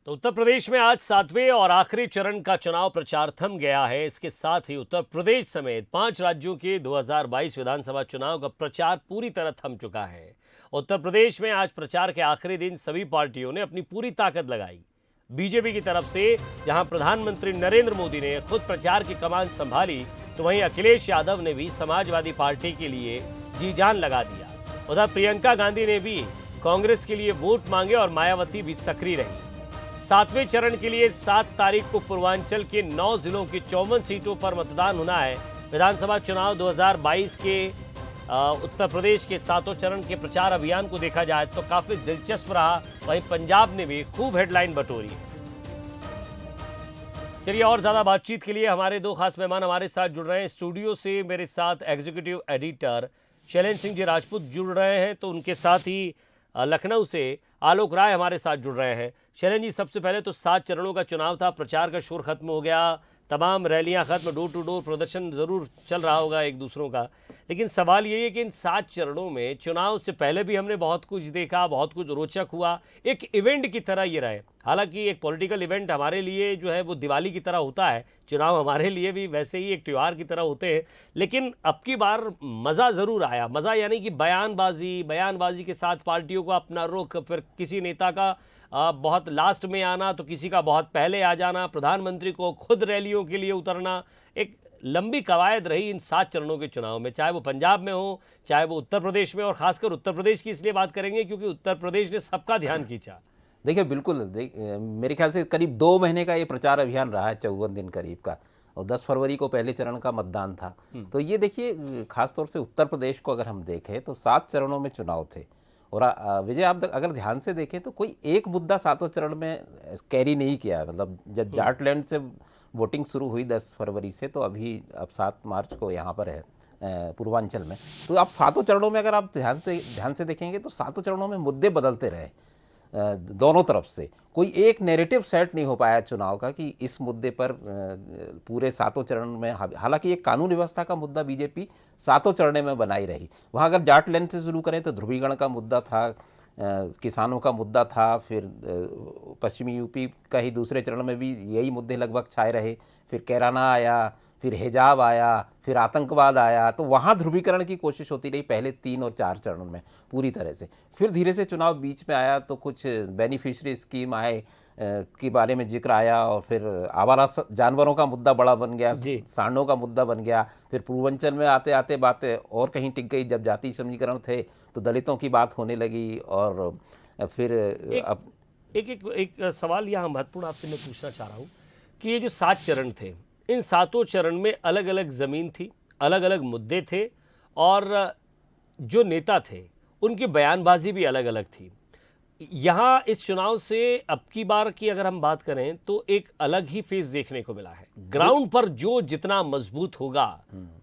तो उत्तर प्रदेश में आज सातवें और आखिरी चरण का चुनाव प्रचार थम गया है। इसके साथ ही उत्तर प्रदेश समेत 5 राज्यों के 2022 विधानसभा चुनाव का प्रचार पूरी तरह थम चुका है। उत्तर प्रदेश में आज प्रचार के आखिरी दिन सभी पार्टियों ने अपनी पूरी ताकत लगाई। बीजेपी की तरफ से जहां प्रधानमंत्री नरेंद्र मोदी ने खुद प्रचार की कमान संभाली, तो वहीं अखिलेश यादव ने भी समाजवादी पार्टी के लिए जी जान लगा दिया। उधर प्रियंका गांधी ने भी कांग्रेस के लिए वोट मांगे और मायावती भी सक्रिय रही। सातवें चरण के लिए 7 तारीख को पूर्वांचल के 9 जिलों की 54 सीटों पर मतदान होना है। विधानसभा चुनाव 2022 के उत्तर प्रदेश के 7वें चरण के प्रचार अभियान को देखा जाए तो काफी दिलचस्प रहा। वहीं पंजाब ने भी खूब हेडलाइन बटोरी है। चलिए, और ज्यादा बातचीत के लिए हमारे 2 खास मेहमान हमारे साथ जुड़ रहे हैं। स्टूडियो से मेरे साथ एग्जीक्यूटिव एडिटर शैलेंद्र सिंह जी राजपूत जुड़ रहे हैं, तो उनके साथ ही लखनऊ से आलोक राय हमारे साथ जुड़ रहे हैं। शैलेंद्र जी, सबसे पहले तो 7 चरणों का चुनाव था, प्रचार का शोर खत्म हो गया, तमाम रैलियां खत्म, डोर टू डोर प्रदर्शन जरूर चल रहा होगा एक दूसरों का, लेकिन सवाल ये है कि इन 7 चरणों में चुनाव से पहले भी हमने बहुत कुछ देखा, बहुत कुछ रोचक हुआ, एक इवेंट की तरह ये रहे। हालांकि एक पॉलिटिकल इवेंट हमारे लिए जो है वो दिवाली की तरह होता है, चुनाव हमारे लिए भी वैसे ही एक त्यौहार की तरह होते हैं, लेकिन अब की बार मज़ा ज़रूर आया। मज़ा यानी कि बयानबाजी के साथ पार्टियों का अपना रुख, फिर किसी नेता का बहुत लास्ट में आना तो किसी का बहुत पहले आ जाना, प्रधानमंत्री को खुद रैलियों के लिए उतरना, एक लंबी कवायद रही इन 7 चरणों के चुनाव में, चाहे वो पंजाब में हो, चाहे वो उत्तर प्रदेश में। और खासकर उत्तर प्रदेश की इसलिए बात करेंगे क्योंकि उत्तर प्रदेश ने सबका ध्यान खींचा। देखिए बिल्कुल मेरे ख्याल से करीब 2 महीने का ये प्रचार अभियान रहा है, 54 दिन करीब का, और 10 फरवरी को पहले चरण का मतदान था। तो ये देखिए, खासतौर से उत्तर प्रदेश को अगर हम देखें तो 7 चरणों में चुनाव थे। और विजय, आप अगर ध्यान से देखें तो कोई एक मुद्दा 7वें चरण में कैरी नहीं किया। मतलब जब जाटलैंड से वोटिंग शुरू हुई 10 फरवरी से, तो अभी अब 7 मार्च को यहाँ पर है पूर्वांचल में। तो आप 7 चरणों में अगर आप ध्यान से देखेंगे तो 7 चरणों में मुद्दे बदलते रहे दोनों तरफ से। कोई एक नैरेटिव सेट नहीं हो पाया चुनाव का कि इस मुद्दे पर पूरे 7 चरण में। हालांकि एक कानून व्यवस्था का मुद्दा बीजेपी 7 चरण में बनाई रही। वहाँ अगर जाटलैंड से शुरू करें तो ध्रुवीकरण का मुद्दा था, किसानों का मुद्दा था, फिर पश्चिमी यूपी का ही दूसरे चरण में भी यही मुद्दे लगभग छाए रहे। फिर कैराना आया, फिर हिजाब आया, फिर आतंकवाद आया। तो वहाँ ध्रुवीकरण की कोशिश होती रही पहले 3 और 4 चरणों में पूरी तरह से। फिर धीरे से चुनाव बीच में आया तो कुछ बेनिफिशरी स्कीम आए के बारे में जिक्र आया, और फिर आवारा जानवरों का मुद्दा बड़ा बन गया, सांडों का मुद्दा बन गया। फिर पूर्वांचल में आते आते बातें और कहीं टिक गई। जब जाति समीकरण थे तो दलितों की बात होने लगी। और फिर एक सवाल यहाँ महत्वपूर्ण आपसे मैं पूछना चाह रहा हूँ कि ये जो 7 चरण थे, इन 7 चरण में अलग अलग ज़मीन थी, अलग अलग मुद्दे थे, और जो नेता थे उनकी बयानबाजी भी अलग अलग थी। यहाँ इस चुनाव से अब की बार की अगर हम बात करें तो एक अलग ही फेस देखने को मिला है। ग्राउंड पर जो जितना मजबूत होगा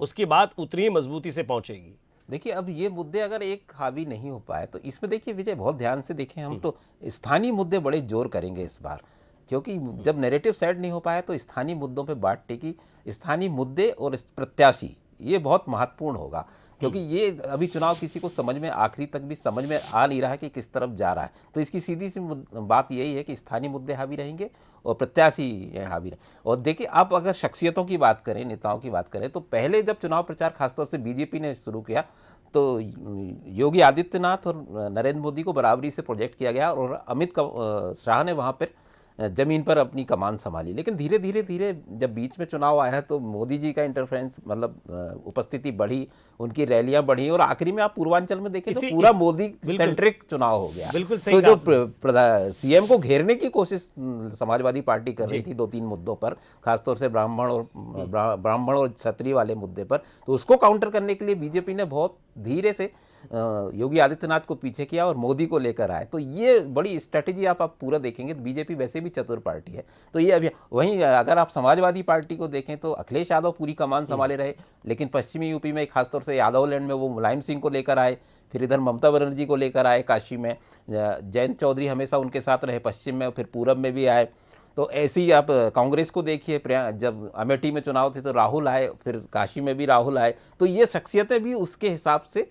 उसकी बात उतनी ही मजबूती से पहुंचेगी। देखिए, अब ये मुद्दे अगर एक हावी नहीं हो पाए तो इसमें देखिए विजय, बहुत ध्यान से देखें, हम तो स्थानीय मुद्दे बड़े जोर करेंगे इस बार, क्योंकि जब नैरेटिव सेट नहीं हो पाया तो स्थानीय मुद्दों पे बात टिकी। स्थानीय मुद्दे और प्रत्याशी, ये बहुत महत्वपूर्ण होगा, क्योंकि ये अभी चुनाव किसी को समझ में, आखिरी तक भी समझ में आ नहीं रहा है कि किस तरफ जा रहा है। तो इसकी सीधी सी बात यही है कि स्थानीय मुद्दे हावी रहेंगे और प्रत्याशी हावी रहे। और देखिए, आप अगर शख्सियतों की बात करें, नेताओं की बात करें, तो पहले जब चुनाव प्रचार खासतौर से बीजेपी ने शुरू किया तो योगी आदित्यनाथ और नरेंद्र मोदी को बराबरी से प्रोजेक्ट किया गया, और अमित शाह ने वहाँ पर जमीन पर अपनी कमान संभाली। लेकिन धीरे धीरे जब बीच में चुनाव आया तो मोदी जी का इंटरफेरेंस, मतलब उपस्थिति बढ़ी, उनकी रैलियां बढ़ी, और आखिरी में आप पूर्वांचल में देखें तो पूरा मोदी सेंट्रिक चुनाव हो गया। बिल्कुल सही। तो जो सीएम को घेरने की कोशिश समाजवादी पार्टी कर रही थी 2-3 मुद्दों पर, खासतौर से ब्राह्मण और क्षत्रिय वाले मुद्दे पर, तो उसको काउंटर करने के लिए बीजेपी ने बहुत धीरे से योगी आदित्यनाथ को पीछे किया और मोदी को लेकर आए। तो ये बड़ी स्ट्रेटेजी आप पूरा देखेंगे तो बीजेपी वैसे भी चतुर पार्टी है। तो ये अभी वहीं अगर आप समाजवादी पार्टी को देखें तो अखिलेश यादव पूरी कमान संभाले रहे, लेकिन पश्चिमी यूपी में खासतौर से यादव लैंड में वो मुलायम सिंह को लेकर आए, फिर इधर ममता बनर्जी को लेकर आए काशी में, जयंत चौधरी हमेशा उनके साथ रहे पश्चिम में, फिर पूरब में भी आए। तो ऐसे ही आप कांग्रेस को देखिए, जब अमेठी में चुनाव थे तो राहुल आए, फिर काशी में भी राहुल आए, तो ये शख्सियतें भी उसके हिसाब से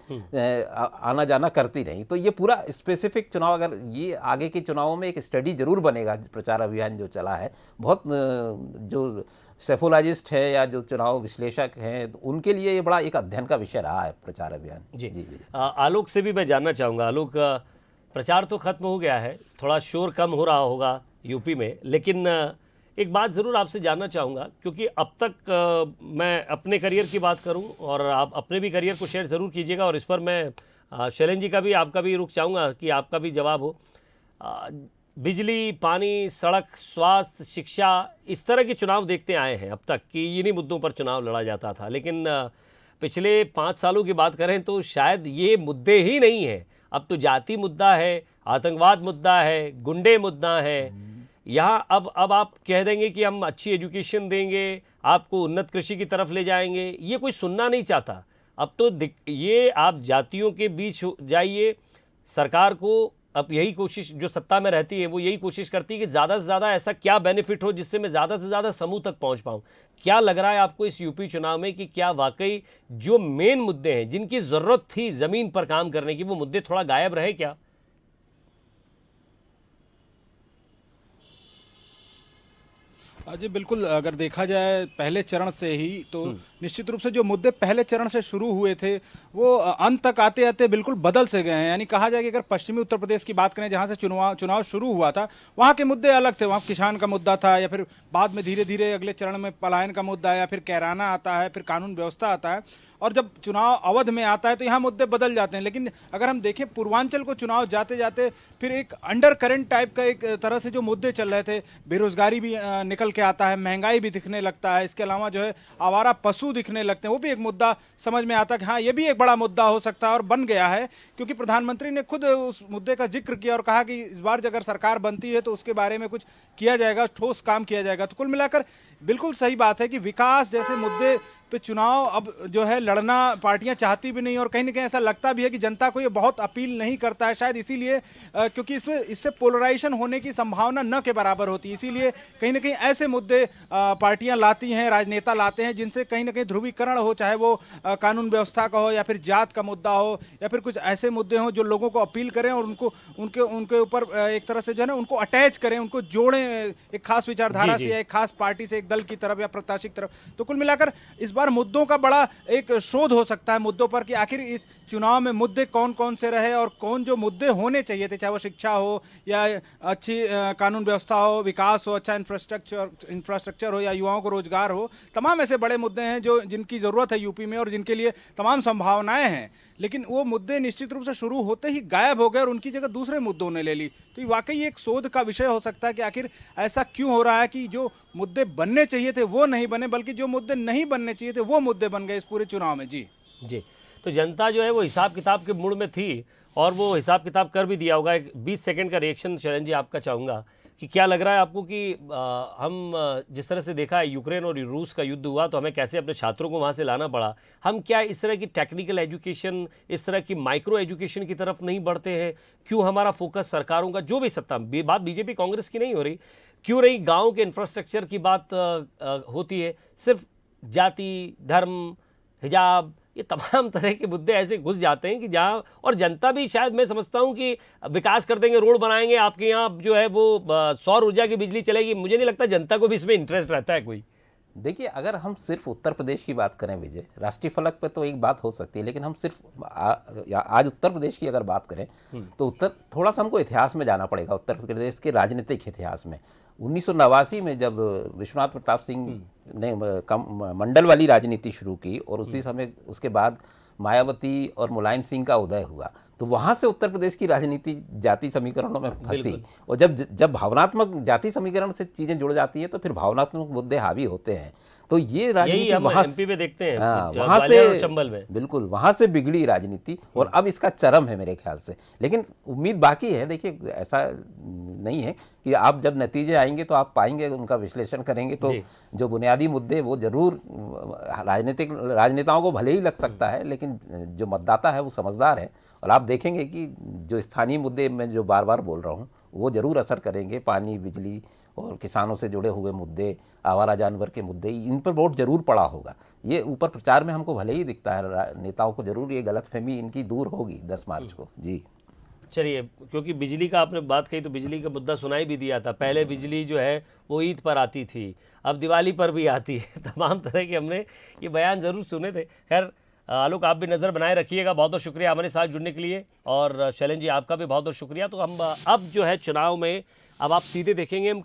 आना जाना करती रही। तो ये पूरा स्पेसिफिक चुनाव, अगर ये आगे के चुनावों में एक स्टडी जरूर बनेगा, प्रचार अभियान जो चला है, बहुत जो सेफोलॉजिस्ट है या जो चुनाव विश्लेषक हैं, तो उनके लिए ये बड़ा एक अध्ययन का विषय रहा है प्रचार अभियान। जी जी। आलोक से भी मैं जानना चाहूँगा, आलोक, प्रचार तो खत्म हो गया है, थोड़ा शोर कम हो रहा होगा यूपी में, लेकिन एक बात ज़रूर आपसे जानना चाहूँगा, क्योंकि अब तक मैं अपने करियर की बात करूँ और आप अपने भी करियर को शेयर ज़रूर कीजिएगा, और इस पर मैं शैलेंद्र जी का भी, आपका भी रुख चाहूँगा कि आपका भी जवाब हो। बिजली, पानी, सड़क, स्वास्थ्य, शिक्षा, इस तरह के चुनाव देखते आए हैं अब तक कि इन्हीं मुद्दों पर चुनाव लड़ा जाता था, लेकिन पिछले 5 सालों की बात करें तो शायद ये मुद्दे ही नहीं हैं। अब तो जाति मुद्दा है, आतंकवाद मुद्दा है, गुंडे मुद्दा है। यहाँ अब आप कह देंगे कि हम अच्छी एजुकेशन देंगे, आपको उन्नत कृषि की तरफ ले जाएंगे, ये कोई सुनना नहीं चाहता। अब तो ये आप जातियों के बीच जाइए, सरकार को अब यही कोशिश, जो सत्ता में रहती है वो यही कोशिश करती है कि ज़्यादा से ज़्यादा ऐसा क्या बेनिफिट हो जिससे मैं ज़्यादा से ज़्यादा समूह तक पहुंच पाऊं। क्या लग रहा है आपको इस यूपी चुनाव में कि क्या वाकई जो मेन मुद्दे हैं, जिनकी ज़रूरत थी ज़मीन पर काम करने की, वो मुद्दे थोड़ा गायब रहे क्या? जी बिल्कुल, अगर देखा जाए पहले चरण से ही तो निश्चित रूप से जो मुद्दे पहले चरण से शुरू हुए थे वो अंत तक आते आते बिल्कुल बदल से गए हैं। यानी कहा जाए कि अगर पश्चिमी उत्तर प्रदेश की बात करें, जहां से चुनाव शुरू हुआ था, वहां के मुद्दे अलग थे। वहां किसान का मुद्दा था, या फिर बाद में धीरे धीरे अगले चरण में पलायन का मुद्दा, या फिर कैराना आता है, फिर कानून व्यवस्था आता है, और जब चुनाव अवध में आता है तो यहाँ मुद्दे बदल जाते हैं। लेकिन अगर हम देखें पूर्वांचल को चुनाव जाते जाते फिर एक अंडर करंट टाइप का एक तरह से जो मुद्दे चल रहे थे, बेरोजगारी भी निकल के आता है, महंगाई भी दिखने लगता है, इसके अलावा जो है आवारा पशु दिखने लगते हैं, वो भी एक मुद्दा समझ में आता है कि हाँ ये भी एक बड़ा मुद्दा हो सकता है और बन गया है। क्योंकि प्रधानमंत्री ने खुद उस मुद्दे का जिक्र किया और कहा कि इस बार अगर सरकार बनती है तो उसके बारे में कुछ किया जाएगा, ठोस काम किया जाएगा। तो कुल मिलाकर बिल्कुल सही बात है कि विकास जैसे मुद्दे पे चुनाव अब जो है लड़ना पार्टियां चाहती भी नहीं, और कहीं ना कहीं ऐसा लगता भी है कि जनता को ये बहुत अपील नहीं करता है, शायद इसीलिए क्योंकि इससे पोलराइजेशन होने की संभावना न के बराबर होती है। इसीलिए कहीं ना कहीं ऐसे मुद्दे पार्टियां लाती हैं, राजनेता लाते हैं, जिनसे कहीं ना कहीं ध्रुवीकरण हो, चाहे वो कानून व्यवस्था का हो, या फिर जात का मुद्दा हो, या फिर कुछ ऐसे मुद्दे हों जो लोगों को अपील करें और उनको उनके ऊपर एक तरह से जो है ना उनको अटैच करें, उनको जोड़ें एक खास विचारधारा से या एक खास पार्टी से, एक दल की तरफ या प्रत्याशी की तरफ। तो कुल मिलाकर इस बार मुद्दों का बड़ा एक शोध हो सकता है मुद्दों पर कि आखिर इस चुनाव में मुद्दे कौन कौन से रहे और कौन जो मुद्दे होने चाहिए थे, चाहे वो शिक्षा हो या अच्छी कानून व्यवस्था हो, विकास हो, अच्छा इंफ्रास्ट्रक्चर हो, या युवाओं को रोजगार हो। तमाम ऐसे बड़े मुद्दे हैं जो जिनकी जरूरत है यूपी में और जिनके लिए तमाम संभावनाएं हैं, लेकिन वो मुद्दे निश्चित रूप से शुरू होते ही गायब हो गए और उनकी जगह दूसरे मुद्दों ने ले ली। तो ये वाकई एक शोध का विषय हो सकता है कि आखिर ऐसा क्यों हो रहा है कि जो मुद्दे बनने चाहिए थे वो नहीं बने, बल्कि जो मुद्दे नहीं बनने चाहिए थे वो मुद्दे बन गए इस पूरे चुनाव में। जी जी। तो जनता जो है वो हिसाब किताब के मूड में थी और वो हिसाब किताब कर भी दिया होगा। एक 20 सेकंड का रिएक्शन शैलेंद्र जी आपका चाहूँगा कि क्या लग रहा है आपको कि हम जिस तरह से देखा है यूक्रेन और रूस का युद्ध हुआ तो हमें कैसे अपने छात्रों को वहाँ से लाना पड़ा, हम क्या इस तरह की टेक्निकल एजुकेशन, इस तरह की माइक्रो एजुकेशन की तरफ नहीं बढ़ते हैं? क्यों हमारा फोकस सरकारों का, जो भी सत्ता, बात बीजेपी कांग्रेस की नहीं हो रही, क्यों रही गाँव के इंफ्रास्ट्रक्चर की बात होती है? सिर्फ जाति, धर्म, हिजाब, ये तमाम तरह के मुद्दे ऐसे घुस जाते हैं कि जहाँ, और जनता भी शायद मैं समझता हूँ कि विकास कर देंगे, रोड बनाएंगे, आपके यहाँ जो है वो सौर ऊर्जा की बिजली चलेगी, मुझे नहीं लगता जनता को भी इसमें इंटरेस्ट रहता है कोई। देखिए, अगर हम सिर्फ उत्तर प्रदेश की बात करें विजय, राष्ट्रीय फलक पर तो एक बात हो सकती है, लेकिन हम सिर्फ आज उत्तर प्रदेश की अगर बात करें तो थोड़ा सा हमको इतिहास में जाना पड़ेगा, उत्तर प्रदेश के राजनीतिक इतिहास में। 1989 में जब विश्वनाथ प्रताप सिंह ने मंडल वाली राजनीति शुरू की और उसी समय उसके बाद मायावती और मुलायम सिंह का उदय हुआ, तो वहाँ से उत्तर प्रदेश की राजनीति जाति समीकरणों में फंसी, और जब भावनात्मक जाति समीकरण से चीजें जुड़ जाती हैं तो फिर भावनात्मक मुद्दे हावी होते हैं। तो ये राजनीति वहाँ एमपी में देखते हैं, वहाँ से चंबल में बिल्कुल वहाँ से बिगड़ी राजनीति और अब इसका चरम है मेरे ख्याल से। लेकिन उम्मीद बाकी है। देखिए, ऐसा नहीं है कि आप जब नतीजे आएंगे तो आप पाएंगे, उनका विश्लेषण करेंगे तो जो बुनियादी मुद्दे वो जरूर राजनेताओं को भले ही लग सकता है, लेकिन जो मतदाता है वो समझदार है, और आप देखेंगे कि जो स्थानीय मुद्दे मैं जो बार बार बोल रहा हूँ वो जरूर असर करेंगे। पानी, बिजली और किसानों से जुड़े हुए मुद्दे, आवारा जानवर के मुद्दे, इन पर वोट जरूर पड़ा होगा। ये ऊपर प्रचार में हमको भले ही दिखता है, नेताओं को जरूर ये गलतफहमी इनकी दूर होगी 10 मार्च को। जी चलिए, क्योंकि बिजली का आपने बात कही तो बिजली का मुद्दा सुनाई भी दिया था। पहले बिजली जो है वो ईद पर आती थी, अब दिवाली पर भी आती है। तमाम तरह के हमने ये बयान ज़रूर सुने थे। खैर आलोक, आप भी नज़र बनाए रखिएगा। बहुत बहुत शुक्रिया हमारे साथ जुड़ने के लिए, और शैलेंद्र जी आपका भी बहुत बहुत शुक्रिया। तो हम अब जो है चुनाव में अब आप सीधे देखेंगे हम